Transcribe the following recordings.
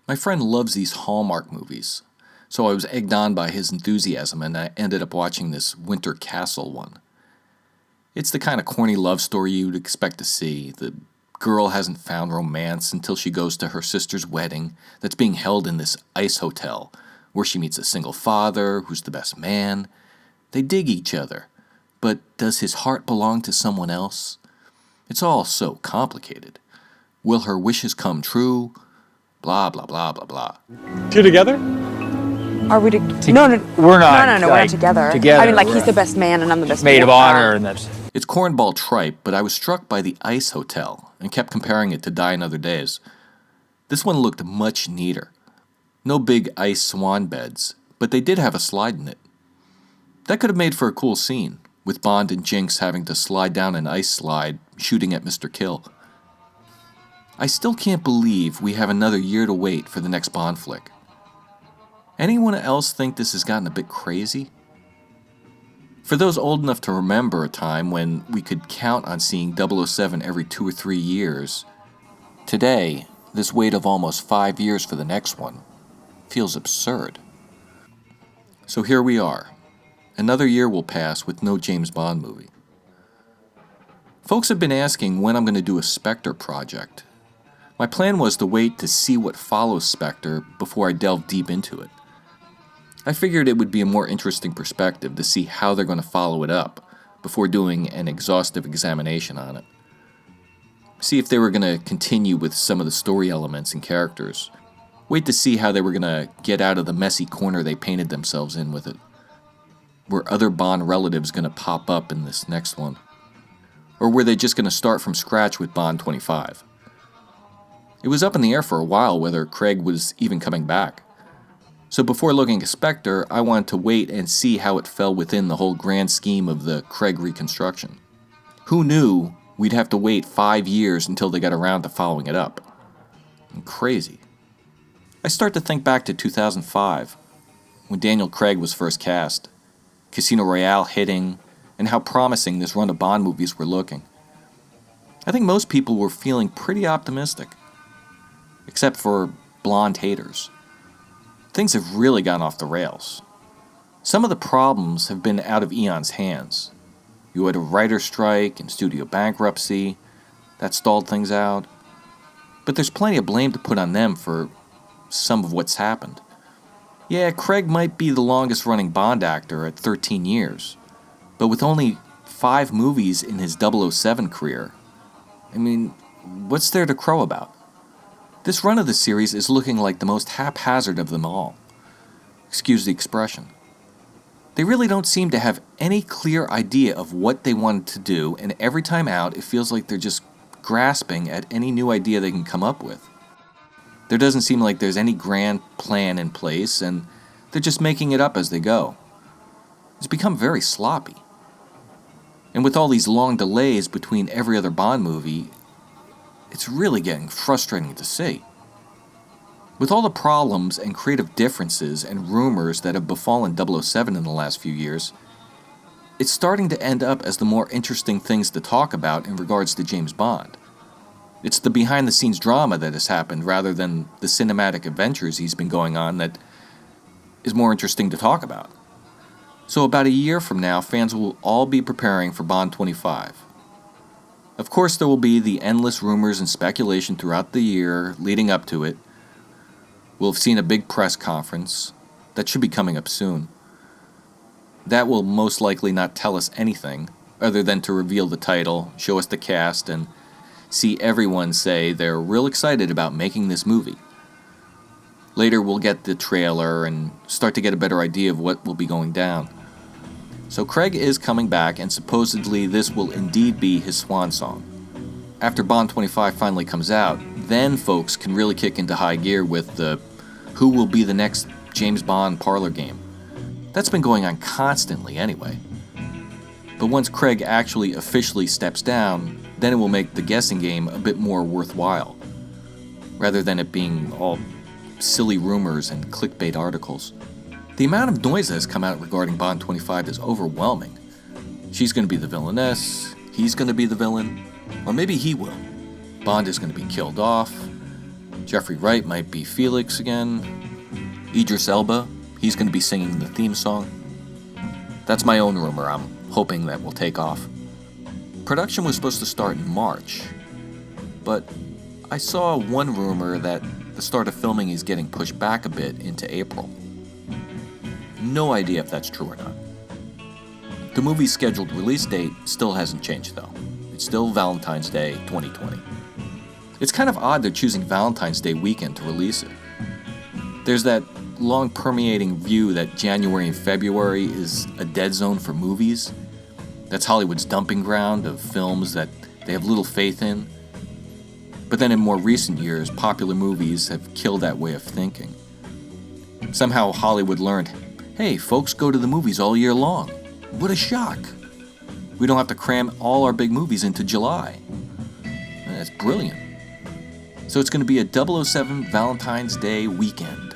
My friend loves these Hallmark movies, so I was egged on by his enthusiasm and I ended up watching this Winter Castle one. It's the kind of corny love story you'd expect to see. The girl hasn't found romance until she goes to her sister's wedding that's being held in this ice hotel, where she meets a single father who's the best man. They dig each other, but does his heart belong to someone else? It's all so complicated. Will her wishes come true? Blah, blah, blah, blah, blah. Two together? Are we No, we're not together. Together. I mean, he's the best man and I'm the best maid of female. honor, and that's... It's cornball tripe, but I was struck by the ice hotel and kept comparing it to Die Another Days. This one looked much neater. No big ice swan beds, but they did have a slide in it. That could have made for a cool scene, with Bond and Jinx having to slide down an ice slide, shooting at Mr. Kill. I still can't believe we have another year to wait for the next Bond flick. Anyone else think this has gotten a bit crazy? For those old enough to remember a time when we could count on seeing 007 every 2 or 3 years, today, this wait of almost 5 years for the next one feels absurd. So here we are. Another year will pass with no James Bond movie. Folks have been asking when I'm going to do a Spectre project. My plan was to wait to see what follows Spectre before I delve deep into it. I figured it would be a more interesting perspective to see how they're going to follow it up before doing an exhaustive examination on it. See if they were going to continue with some of the story elements and characters. Wait to see how they were going to get out of the messy corner they painted themselves in with it. Were other Bond relatives going to pop up in this next one? Or were they just going to start from scratch with Bond 25? It was up in the air for a while whether Craig was even coming back. So before looking at Spectre, I wanted to wait and see how it fell within the whole grand scheme of the Craig reconstruction. Who knew we'd have to wait 5 years until they got around to following it up? Crazy. I start to think back to 2005, when Daniel Craig was first cast, Casino Royale hitting, and how promising this run of Bond movies were looking. I think most people were feeling pretty optimistic, except for blonde haters. Things have really gone off the rails. Some of the problems have been out of Eon's hands. You had a writer's strike and studio bankruptcy. That stalled things out. But there's plenty of blame to put on them for some of what's happened. Yeah, Craig might be the longest running Bond actor at 13 years. But with only 5 movies in his 007 career, I mean, what's there to crow about? This run of the series is looking like the most haphazard of them all. Excuse the expression. They really don't seem to have any clear idea of what they wanted to do, and every time out, it feels like they're just grasping at any new idea they can come up with. There doesn't seem like there's any grand plan in place, and they're just making it up as they go. It's become very sloppy. And with all these long delays between every other Bond movie, it's really getting frustrating to see. With all the problems and creative differences and rumors that have befallen 007 in the last few years, it's starting to end up as the more interesting things to talk about in regards to James Bond. It's the behind-the-scenes drama that has happened rather than the cinematic adventures he's been going on that is more interesting to talk about. So about a year from now, fans will all be preparing for Bond 25. Of course, there will be the endless rumors and speculation throughout the year leading up to it. We'll have seen a big press conference. That should be coming up soon. That will most likely not tell us anything other than to reveal the title, show us the cast, and see everyone say they're real excited about making this movie. Later we'll get the trailer and start to get a better idea of what will be going down. So Craig is coming back, and supposedly this will indeed be his swan song. After Bond 25 finally comes out, then folks can really kick into high gear with the who will be the next James Bond parlor game. That's been going on constantly anyway. But once Craig actually officially steps down, then it will make the guessing game a bit more worthwhile, rather than it being all silly rumors and clickbait articles. The amount of noise that has come out regarding Bond 25 is overwhelming. She's going to be the villainess, he's going to be the villain, or maybe he will. Bond is going to be killed off. Jeffrey Wright might be Felix again. Idris Elba, he's going to be singing the theme song. That's my own rumor. I'm hoping that will take off. Production was supposed to start in March, but I saw one rumor that the start of filming is getting pushed back a bit into April. No idea if that's true or not. The movie's scheduled release date still hasn't changed though. It's still Valentine's Day 2020. It's kind of odd they're choosing Valentine's Day weekend to release it. There's that long permeating view that January and February is a dead zone for movies. That's Hollywood's dumping ground of films that they have little faith in. But then in more recent years, popular movies have killed that way of thinking. Somehow Hollywood learned, hey, folks go to the movies all year long. What a shock. We don't have to cram all our big movies into July. That's brilliant. So it's going to be a 007 Valentine's Day weekend.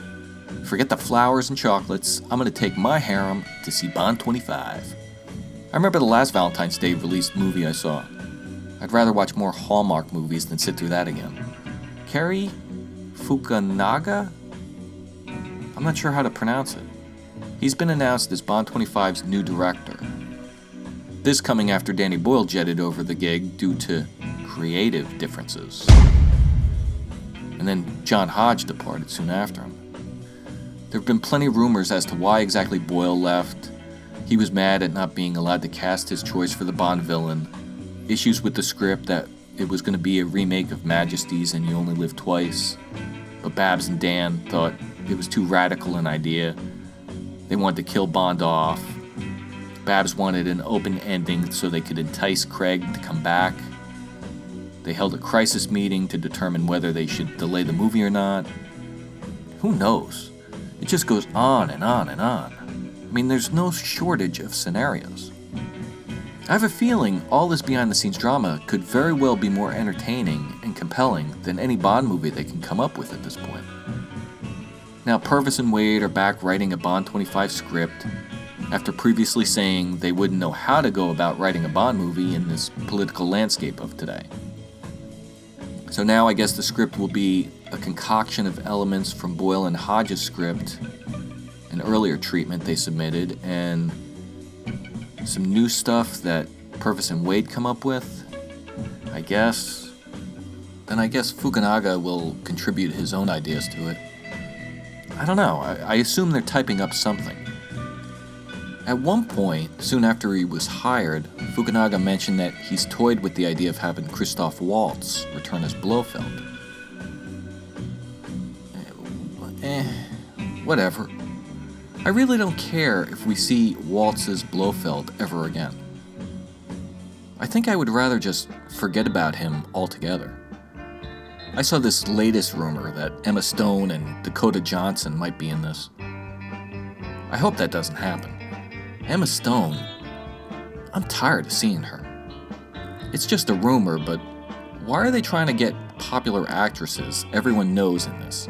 Forget the flowers and chocolates. I'm going to take my harem to see Bond 25. I remember the last Valentine's Day released movie I saw. I'd rather watch more Hallmark movies than sit through that again. Cary Fukunaga? I'm not sure how to pronounce it. He's been announced as Bond 25's new director. This coming after Danny Boyle jetted over the gig due to creative differences. And then John Hodge departed soon after him. There have been plenty of rumors as to why exactly Boyle left. He was mad at not being allowed to cast his choice for the Bond villain. Issues with the script that it was going to be a remake of Majesty's and You Only Live Twice. But Babs and Dan thought it was too radical an idea. They wanted to kill Bond off. Babs wanted an open ending so they could entice Craig to come back. They held a crisis meeting to determine whether they should delay the movie or not. Who knows? It just goes on and on and on. I mean, there's no shortage of scenarios. I have a feeling all this behind-the-scenes drama could very well be more entertaining and compelling than any Bond movie they can come up with at this point. Now, Purvis and Wade are back writing a Bond 25 script after previously saying they wouldn't know how to go about writing a Bond movie in this political landscape of today. So now I guess the script will be a concoction of elements from Boyle and Hodge's script, an earlier treatment they submitted, and some new stuff that Purvis and Wade come up with, I guess. Then I guess Fukunaga will contribute his own ideas to it. I don't know, I assume they're typing up something. At one point, soon after he was hired, Fukunaga mentioned that he's toyed with the idea of having Christoph Waltz return as Blofeld. Whatever. I really don't care if we see Waltz's Blofeld ever again. I think I would rather just forget about him altogether. I saw this latest rumor that Emma Stone and Dakota Johnson might be in this. I hope that doesn't happen. Emma Stone, I'm tired of seeing her. It's just a rumor, but why are they trying to get popular actresses everyone knows in this?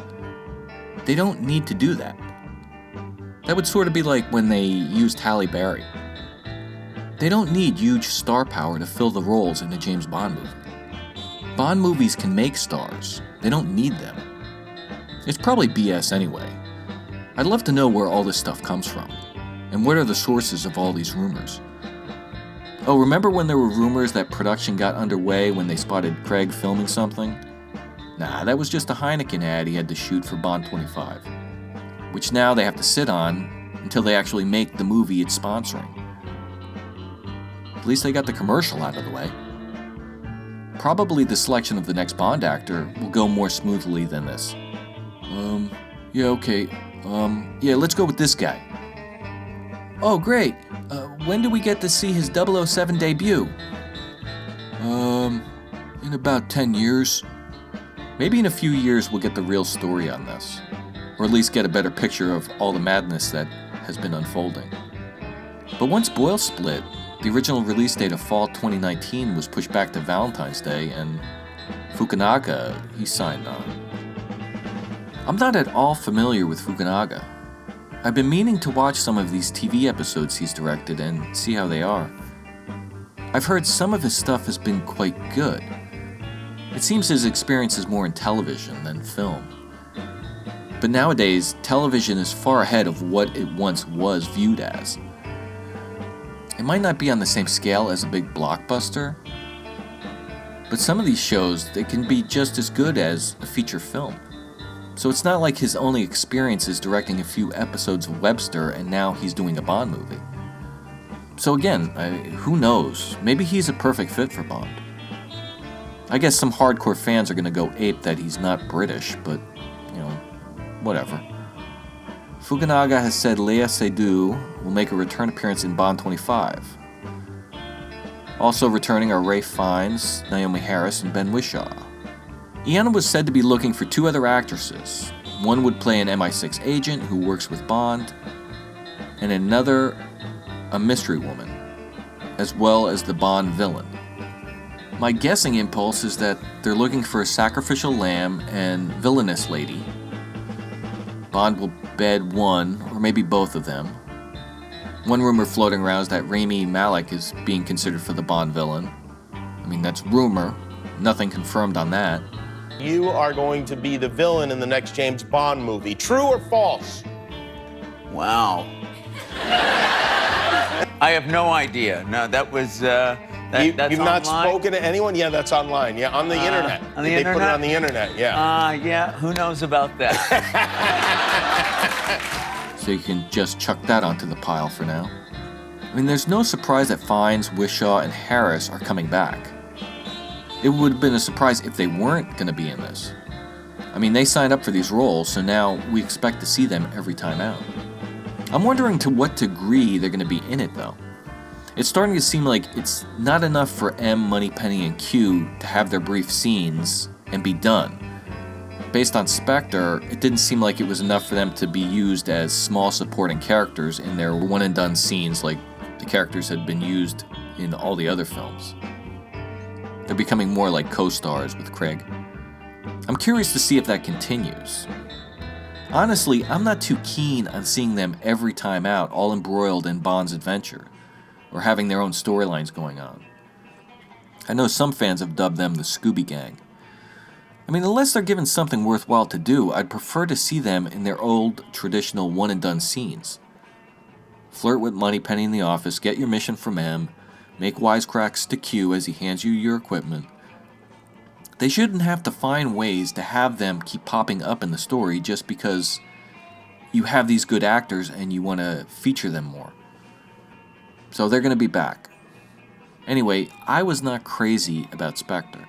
They don't need to do that. That would sort of be like when they used Halle Berry. They don't need huge star power to fill the roles in a James Bond movie. Bond movies can make stars. They don't need them. It's probably BS anyway. I'd love to know where all this stuff comes from, and what are the sources of all these rumors. Oh, remember when there were rumors that production got underway when they spotted Craig filming something? Nah, that was just a Heineken ad he had to shoot for Bond 25, which now they have to sit on until they actually make the movie it's sponsoring. At least they got the commercial out of the way. Probably the selection of the next Bond actor will go more smoothly than this. Yeah, okay. Yeah, let's go with this guy. Oh, great. When do we get to see his 007 debut? In about 10 years. Maybe in a few years we'll get the real story on this. Or at least get a better picture of all the madness that has been unfolding. But once Boyle split, the original release date of fall 2019 was pushed back to Valentine's Day, and Fukunaga, he signed on. I'm not at all familiar with Fukunaga. I've been meaning to watch some of these TV episodes he's directed and see how they are. I've heard some of his stuff has been quite good. It seems his experience is more in television than film. But nowadays, television is far ahead of what it once was viewed as. It might not be on the same scale as a big blockbuster, but some of these shows, they can be just as good as a feature film. So it's not like his only experience is directing a few episodes of Webster and now he's doing a Bond movie. So again, who knows? Maybe he's a perfect fit for Bond. I guess some hardcore fans are going to go ape that he's not British, but, whatever. Fukunaga has said Léa Seydoux will make a return appearance in Bond 25. Also returning are Ralph Fiennes, Naomi Harris, and Ben Whishaw. Ian was said to be looking for 2 other actresses. One would play an MI6 agent who works with Bond, and another a mystery woman, as well as the Bond villain. My guessing impulse is that they're looking for a sacrificial lamb and villainous lady. Bond will bed one, or maybe both of them. One rumor floating around is that Rami Malek is being considered for the Bond villain. I mean, that's rumor. Nothing confirmed on that. You are going to be the villain in the next James Bond movie. True or false? Wow. I have no idea. No, that was... You've that's not online? spoken to anyone? Yeah, that's online. Yeah, on the internet. On the they internet? put it on the internet, yeah. Yeah, who knows about that? So you can just chuck that onto the pile for now. I mean, there's no surprise that Fiennes, Whishaw, and Harris are coming back. It would have been a surprise if they weren't going to be in this. I mean, they signed up for these roles, so now we expect to see them every time out. I'm wondering to what degree they're going to be in it, though. It's starting to seem like it's not enough for M, Moneypenny, and Q to have their brief scenes and be done. Based on Spectre, it didn't seem like it was enough for them to be used as small supporting characters in their one-and-done scenes like the characters had been used in all the other films. They're becoming more like co-stars with Craig. I'm curious to see if that continues. Honestly, I'm not too keen on seeing them every time out all embroiled in Bond's adventure, or having their own storylines going on. I know some fans have dubbed them the Scooby Gang. I mean, unless they're given something worthwhile to do, I'd prefer to see them in their old, traditional one-and-done scenes. Flirt with Moneypenny in the office, get your mission from M, make wisecracks to Q as he hands you your equipment. They shouldn't have to find ways to have them keep popping up in the story just because you have these good actors and you want to feature them more. So they're going to be back. Anyway, I was not crazy about Spectre.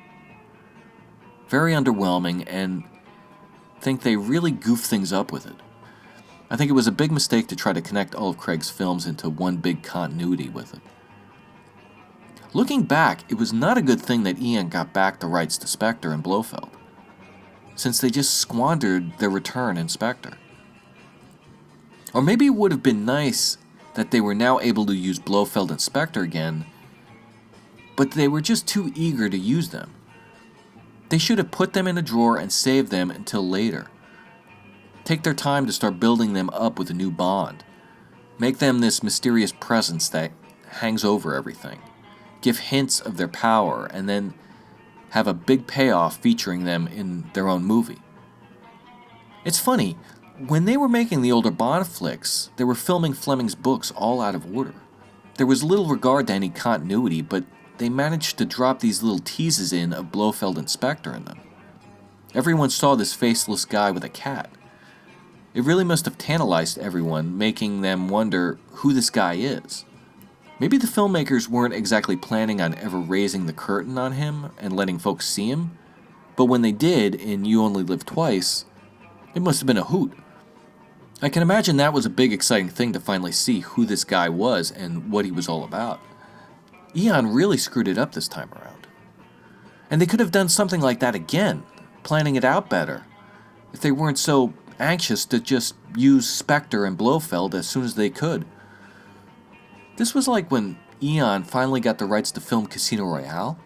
Very underwhelming, and think they really goofed things up with it. I think it was a big mistake to try to connect all of Craig's films into one big continuity with it. Looking back, it was not a good thing that Ian got back the rights to Spectre and Blofeld, since they just squandered their return in Spectre. Or maybe it would have been nice that they were now able to use Blofeld and Spectre again, but they were just too eager to use them. They should have put them in a drawer and saved them until later. Take their time to start building them up with a new Bond. Make them this mysterious presence that hangs over everything. Give hints of their power, and then have a big payoff featuring them in their own movie. It's funny, when they were making the older Bond flicks, they were filming Fleming's books all out of order. There was little regard to any continuity, but they managed to drop these little teases in of Blofeld and Spectre in them. Everyone saw this faceless guy with a cat. It really must have tantalized everyone, making them wonder who this guy is. Maybe the filmmakers weren't exactly planning on ever raising the curtain on him and letting folks see him, but when they did in You Only Live Twice, it must have been a hoot. I can imagine that was a big exciting thing to finally see who this guy was and what he was all about. Eon really screwed it up this time around. And they could have done something like that again, planning it out better, if they weren't so anxious to just use Spectre and Blofeld as soon as they could. This was like when Eon finally got the rights to film Casino Royale.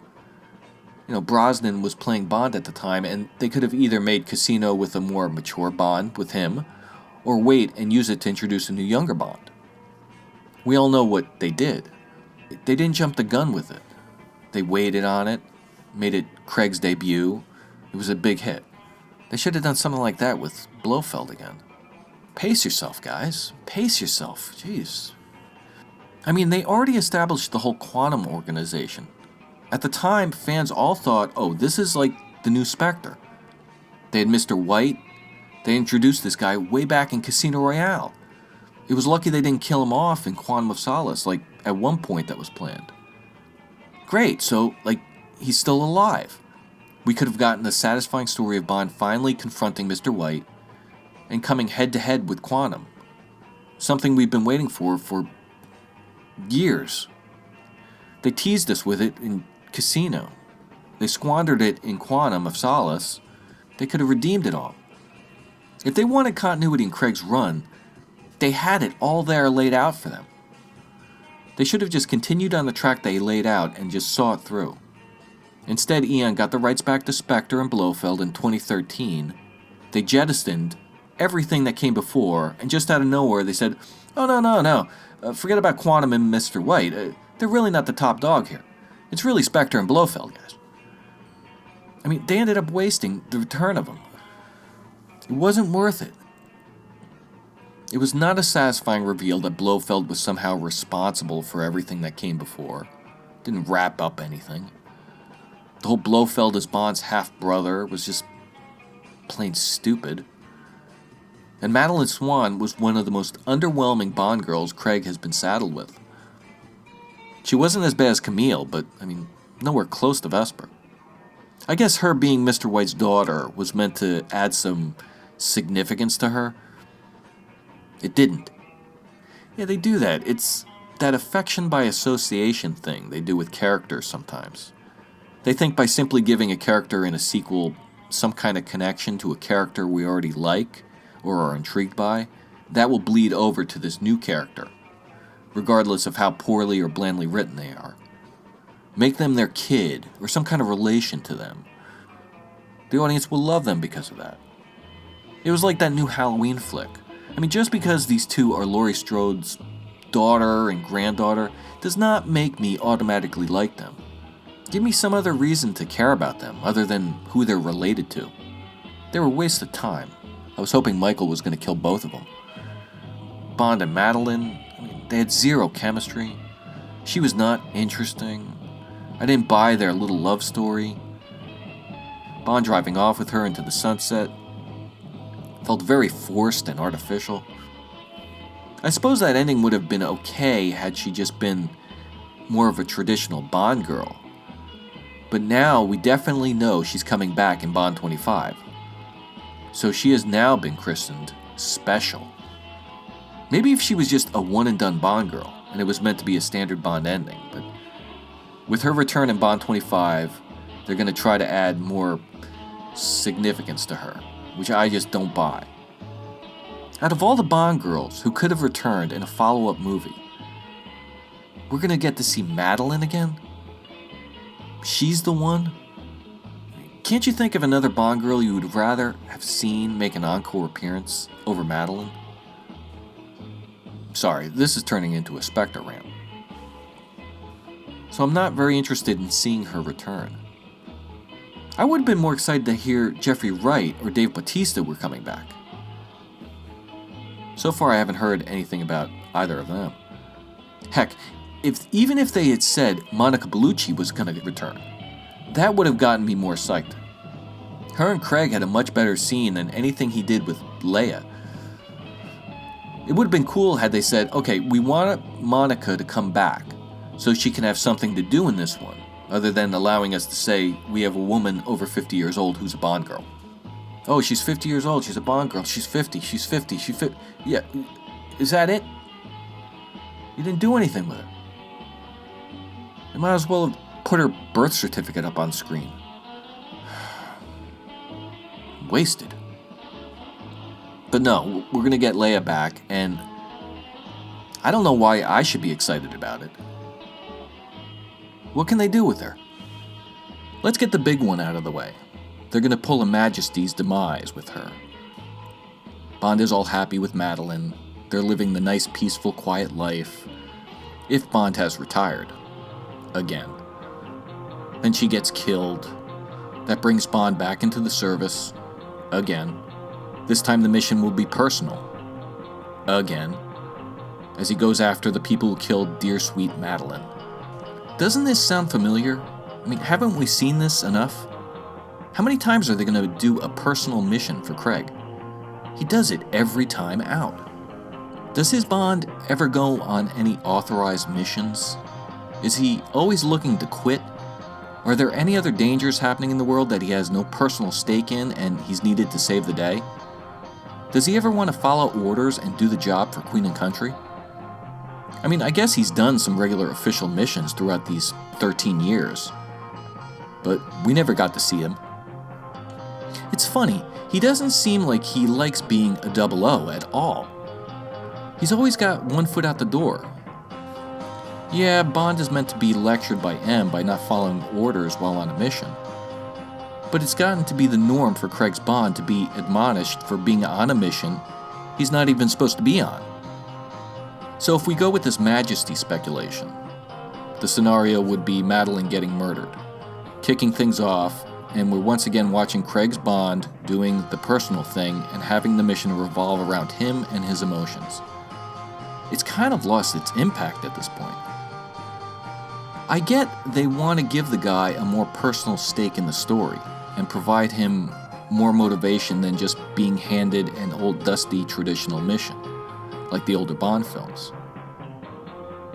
Brosnan was playing Bond at the time, and they could have either made Casino with a more mature Bond with him, or wait and use it to introduce a new younger Bond. We all know what they did. They didn't jump the gun with it. They waited on it, made it Craig's debut. It was a big hit. They should have done something like that with Blofeld again. Pace yourself, guys. Pace yourself. Jeez. I mean, they already established the whole quantum organization. At the time, fans all thought, oh, this is like the new Spectre. They had Mr. White. They introduced this guy way back in Casino Royale. It was lucky they didn't kill him off in Quantum of Solace, like at one point that was planned. Great, so, he's still alive. We could have gotten a satisfying story of Bond finally confronting Mr. White and coming head-to-head with Quantum. Something we've been waiting for years. They teased us with it in Casino. They squandered it in Quantum of Solace. They could have redeemed it all. If they wanted continuity in Craig's run, they had it all there laid out for them. They should have just continued on the track they laid out and just saw it through. Instead, Eon got the rights back to Spectre and Blofeld in 2013. They jettisoned everything that came before, and just out of nowhere they said, oh, no, forget about Quantum and Mr. White. They're really not the top dog here. It's really Spectre and Blofeld, guys. I mean, they ended up wasting the return of them. It wasn't worth it. It was not a satisfying reveal that Blofeld was somehow responsible for everything that came before. Didn't wrap up anything. The whole Blofeld as Bond's half-brother was just plain stupid. And Madeline Swan was one of the most underwhelming Bond girls Craig has been saddled with. She wasn't as bad as Camille, but, nowhere close to Vesper. I guess her being Mr. White's daughter was meant to add some significance to her. It didn't. Yeah, they do that. It's that affection by association thing they do with characters sometimes. They think by simply giving a character in a sequel some kind of connection to a character we already like or are intrigued by, that will bleed over to this new character, regardless of how poorly or blandly written they are. Make them their kid or some kind of relation to them. The audience will love them because of that. It was like that new Halloween flick. Just because these two are Laurie Strode's daughter and granddaughter does not make me automatically like them. Give me some other reason to care about them other than who they're related to. They were a waste of time. I was hoping Michael was going to kill both of them. Bond and Madeline, they had zero chemistry. She was not interesting. I didn't buy their little love story. Bond driving off with her into the sunset felt very forced and artificial. I suppose that ending would have been okay had she just been more of a traditional Bond girl. But now we definitely know she's coming back in Bond 25. So she has now been christened Special. Maybe if she was just a one-and-done Bond girl, and it was meant to be a standard Bond ending, but with her return in Bond 25, they're going to try to add more significance to her, which I just don't buy. Out of all the Bond girls who could have returned in a follow-up movie, we're going to get to see Madeline again? She's the one? Can't you think of another Bond girl you would rather have seen make an encore appearance over Madeline? Sorry, this is turning into a Spectre rant. So I'm not very interested in seeing her return. I would have been more excited to hear Jeffrey Wright or Dave Bautista were coming back. So far I haven't heard anything about either of them. Heck, even if they had said Monica Bellucci was going to return, that would have gotten me more psyched. Her and Craig had a much better scene than anything he did with Leia. It would have been cool had they said, okay, we want Monica to come back so she can have something to do in this one, other than allowing us to say we have a woman over 50 years old who's a Bond girl. Oh, she's 50 years old, she's a Bond girl, she's 50. Yeah, is that it? You didn't do anything with her. You might as well have put her birth certificate up on screen. Wasted. But no, we're going to get Leia back, and I don't know why I should be excited about it. What can they do with her? Let's get the big one out of the way. They're going to pull a Majesty's demise with her. Bond is all happy with Madeline. They're living the nice, peaceful, quiet life. If Bond has retired. Again. Then she gets killed. That brings Bond back into the service. Again. This time the mission will be personal. Again. As he goes after the people who killed dear sweet Madeline. Doesn't this sound familiar? I mean, haven't we seen this enough? How many times are they going to do a personal mission for Craig? He does it every time out. Does his Bond ever go on any authorized missions? Is he always looking to quit? Are there any other dangers happening in the world that he has no personal stake in and he's needed to save the day? Does he ever want to follow orders and do the job for Queen and Country? I mean, I guess he's done some regular official missions throughout these 13 years. But we never got to see him. It's funny, he doesn't seem like he likes being a 00 at all. He's always got one foot out the door. Yeah, Bond is meant to be lectured by M by not following orders while on a mission. But it's gotten to be the norm for Craig's Bond to be admonished for being on a mission he's not even supposed to be on. So if we go with this Majesty speculation, the scenario would be Madeline getting murdered, kicking things off, and we're once again watching Craig's Bond doing the personal thing and having the mission revolve around him and his emotions. It's kind of lost its impact at this point. I get they want to give the guy a more personal stake in the story and provide him more motivation than just being handed an old dusty traditional mission, like the older Bond films.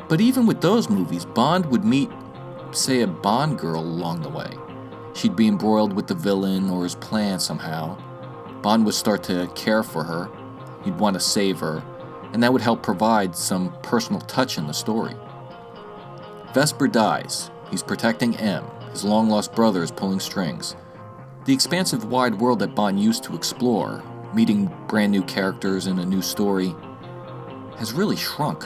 But even with those movies, Bond would meet, say, a Bond girl along the way. She'd be embroiled with the villain or his plan somehow. Bond would start to care for her, he'd want to save her, and that would help provide some personal touch in the story. Vesper dies. He's protecting M. His long-lost brother is pulling strings. The expansive wide world that Bond used to explore, meeting brand new characters in a new story, has really shrunk.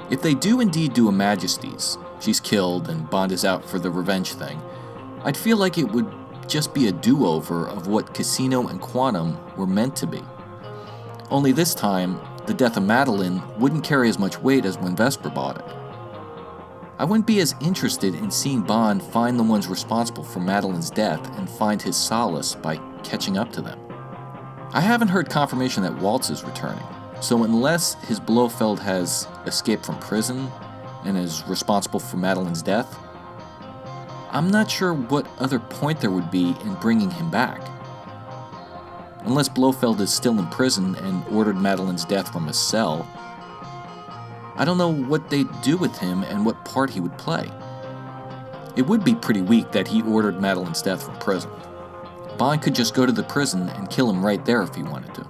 If they do indeed do a Majesty's, she's killed and Bond is out for the revenge thing, I'd feel like it would just be a do-over of what Casino and Quantum were meant to be. Only this time, the death of Madeline wouldn't carry as much weight as when Vesper bought it. I wouldn't be as interested in seeing Bond find the ones responsible for Madeline's death and find his solace by catching up to them. I haven't heard confirmation that Waltz is returning, so unless his Blofeld has escaped from prison and is responsible for Madeline's death, I'm not sure what other point there would be in bringing him back. Unless Blofeld is still in prison and ordered Madeline's death from his cell, I don't know what they'd do with him and what part he would play. It would be pretty weak that he ordered Madeline's death from prison. Bond could just go to the prison and kill him right there if he wanted to.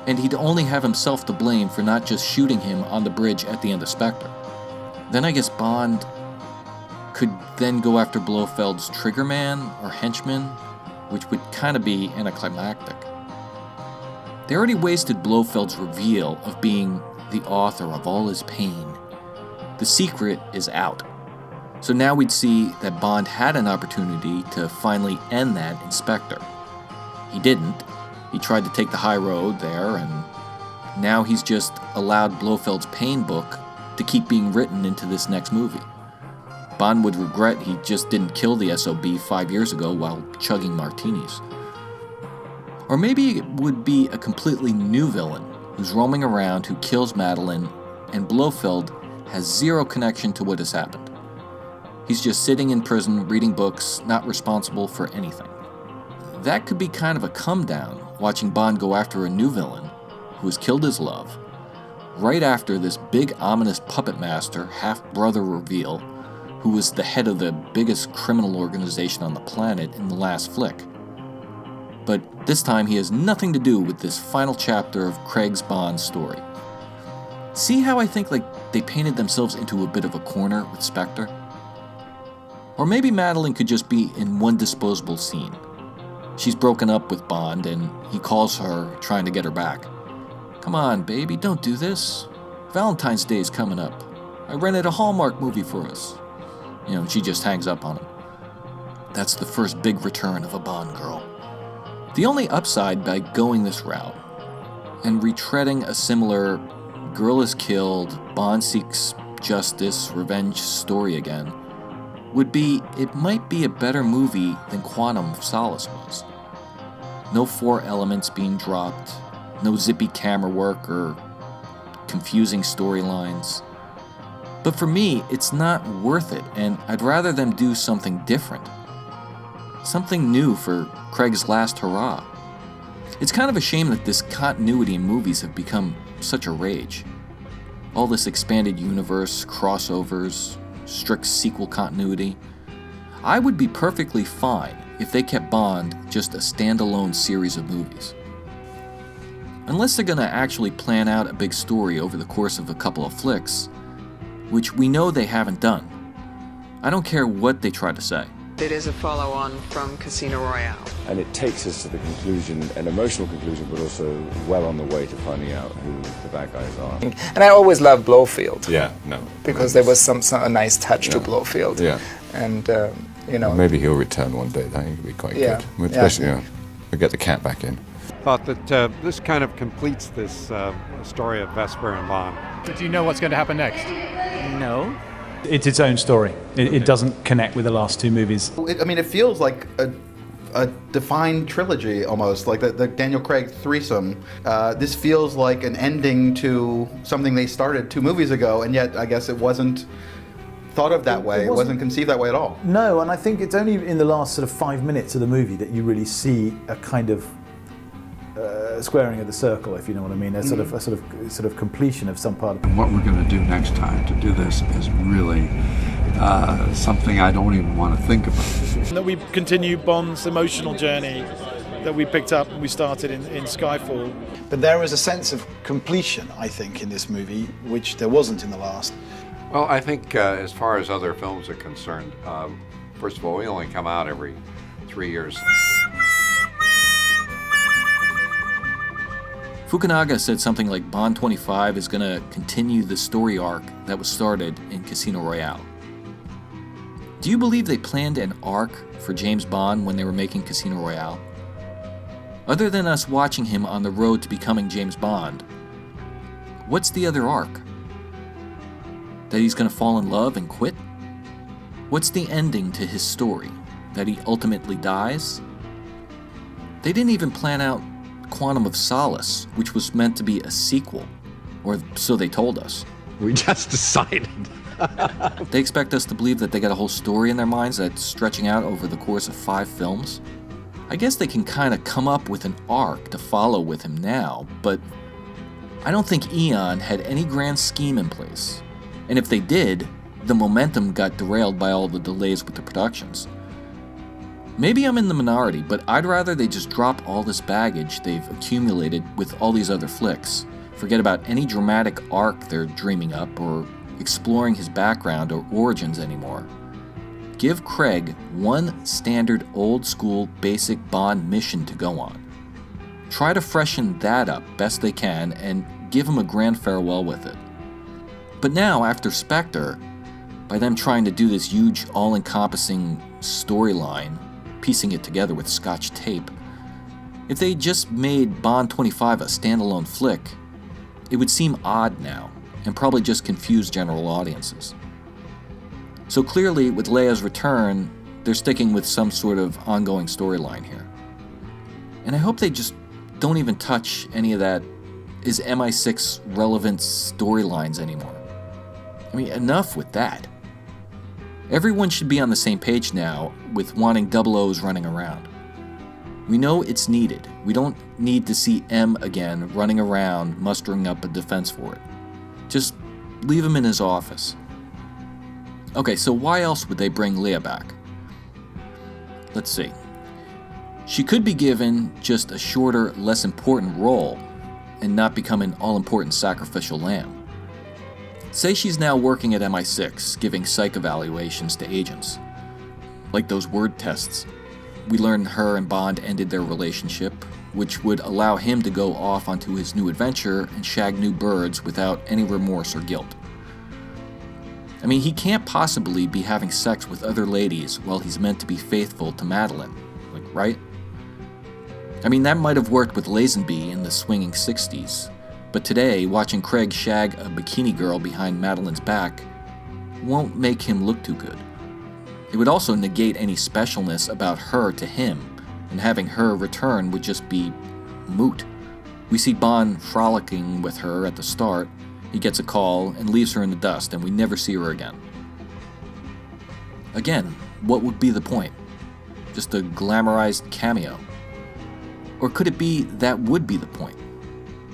And he'd only have himself to blame for not just shooting him on the bridge at the end of Spectre. Then I guess Bond could then go after Blofeld's triggerman or henchman, which would kind of be anticlimactic. They already wasted Blofeld's reveal of being the author of all his pain. The secret is out. So now we'd see that Bond had an opportunity to finally end that in Spectre. He didn't. He tried to take the high road there, and now he's just allowed Blofeld's pain book to keep being written into this next movie. Bond would regret he just didn't kill the SOB 5 years ago while chugging martinis. Or maybe it would be a completely new villain who's roaming around who kills Madeline, and Blofeld has zero connection to what has happened. He's just sitting in prison reading books, not responsible for anything. That could be kind of a come down, watching Bond go after a new villain who has killed his love, right after this big ominous puppet master half-brother reveal who was the head of the biggest criminal organization on the planet in the last flick. But this time he has nothing to do with this final chapter of Craig's Bond story. See how I think like they painted themselves into a bit of a corner with Spectre? Or maybe Madeline could just be in one disposable scene. She's broken up with Bond and he calls her trying to get her back. Come on, baby, don't do this. Valentine's Day is coming up. I rented a Hallmark movie for us. She just hangs up on him. That's the first big return of a Bond girl. The only upside by going this route and retreading a similar girl is killed, Bond seeks justice, revenge story again would be it might be a better movie than Quantum of Solace was. No four elements being dropped, no zippy camera work or confusing storylines. But for me, it's not worth it, and I'd rather them do something different. Something new for Craig's last hurrah. It's kind of a shame that this continuity in movies have become such a rage. All this expanded universe, crossovers, strict sequel continuity. I would be perfectly fine if they kept Bond just a standalone series of movies. Unless they're gonna actually plan out a big story over the course of a couple of flicks, which we know they haven't done. I don't care what they try to say. It is a follow-on from Casino Royale. And it takes us to the conclusion, an emotional conclusion, but also well on the way to finding out who the bad guys are. And I always loved Blofeld. Yeah, no. Because there was a nice touch to Blofeld. Yeah. And, you know. Maybe he'll return one day. I think it'll be quite good. Especially, we'll get the cat back in. Thought that this kind of completes this story of Vesper and Bond. But do you know what's going to happen next? No. It's its own story. It doesn't connect with the last two movies. It feels like a defined trilogy almost, like the Daniel Craig threesome. This feels like an ending to something they started 2 movies ago, and yet I guess it wasn't thought of that way. It wasn't conceived that way at all. No, and I think it's only in the last sort of 5 minutes of the movie that you really see a kind of squaring of the circle, if you know what I mean. A sort of completion of some part. What we're going to do next time to do this is really something I don't even want to think about. That we continue Bond's emotional journey that we picked up and we started in Skyfall. But there is a sense of completion, I think, in this movie, which there wasn't in the last. Well, I think as far as other films are concerned, first of all, we only come out every 3 years. Fukunaga said something like Bond 25 is going to continue the story arc that was started in Casino Royale. Do you believe they planned an arc for James Bond when they were making Casino Royale? Other than us watching him on the road to becoming James Bond, what's the other arc? That he's going to fall in love and quit? What's the ending to his story? That he ultimately dies? They didn't even plan out Quantum of Solace, which was meant to be a sequel, or so they told us. We just decided. They expect us to believe that they got a whole story in their minds that's stretching out over the course of 5 films. I guess they can kind of come up with an arc to follow with him now, but I don't think Eon had any grand scheme in place. And if they did, the momentum got derailed by all the delays with the productions. Maybe I'm in the minority, but I'd rather they just drop all this baggage they've accumulated with all these other flicks, forget about any dramatic arc they're dreaming up or exploring his background or origins anymore. Give Craig one standard old-school basic Bond mission to go on. Try to freshen that up best they can and give him a grand farewell with it. But now, after Spectre, by them trying to do this huge, all-encompassing storyline, piecing it together with Scotch tape, if they just made Bond 25 a standalone flick, it would seem odd now, and probably just confuse general audiences. So clearly, with Leia's return, they're sticking with some sort of ongoing storyline here. And I hope they just don't even touch any of that is MI6 relevant storylines anymore. I mean, enough with that. Everyone should be on the same page now with wanting double O's running around. We know it's needed. We don't need to see M again running around mustering up a defense for it. Just leave him in his office. Okay, so why else would they bring Leia back? Let's see. She could be given just a shorter, less important role and not become an all-important sacrificial lamb. Say she's now working at MI6, giving psych evaluations to agents. Like those word tests. We learn her and Bond ended their relationship, which would allow him to go off onto his new adventure and shag new birds without any remorse or guilt. I mean, he can't possibly be having sex with other ladies while he's meant to be faithful to Madeline, right? I mean, that might have worked with Lazenby in the swinging 60s, but today, watching Craig shag a bikini girl behind Madeline's back won't make him look too good. It would also negate any specialness about her to him, and having her return would just be moot. We see Bond frolicking with her at the start, he gets a call and leaves her in the dust, and we never see her again. Again, what would be the point? Just a glamorized cameo? Or could it be that would be the point?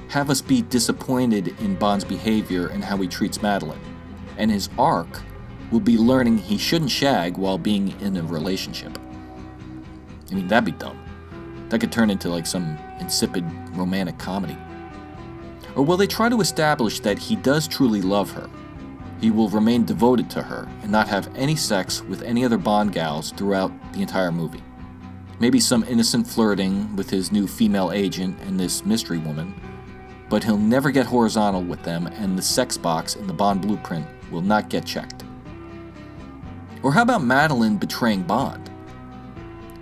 Have us be disappointed in Bond's behavior and how he treats Madeline, and his arc will be learning he shouldn't shag while being in a relationship. I mean, that'd be dumb. That could turn into like some insipid romantic comedy. Or will they try to establish that he does truly love her? He will remain devoted to her and not have any sex with any other Bond gals throughout the entire movie. Maybe some innocent flirting with his new female agent and this mystery woman, but he'll never get horizontal with them, and the sex box in the Bond blueprint will not get checked. Or how about Madeline betraying Bond?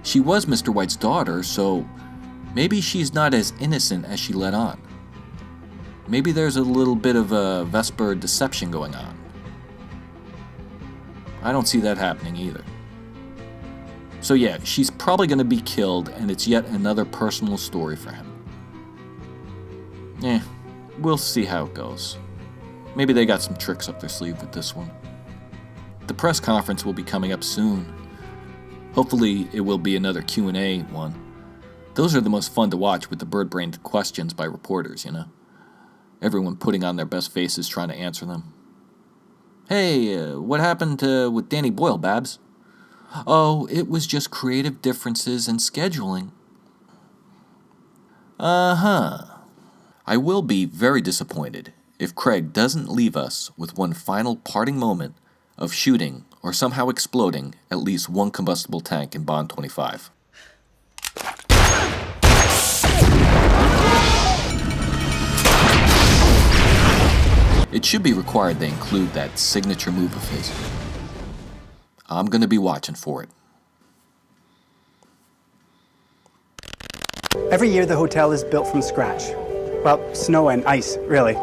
She was Mr. White's daughter, so maybe she's not as innocent as she let on. Maybe there's a little bit of a Vesper deception going on. I don't see that happening either. So yeah, she's probably going to be killed, and it's yet another personal story for him. We'll see how it goes. Maybe they got some tricks up their sleeve with this one. The press conference will be coming up soon. Hopefully it will be another Q&A one. Those are the most fun to watch, with the bird-brained questions by reporters, you know? Everyone putting on their best faces trying to answer them. Hey, what happened with Danny Boyle, Babs? Oh, it was just creative differences in scheduling. I will be very disappointed if Craig doesn't leave us with one final parting moment of shooting or somehow exploding at least one combustible tank in Bond 25. It should be required they include that signature move of his. I'm going to be watching for it. Every year the hotel is built from scratch. Well, snow and ice, really.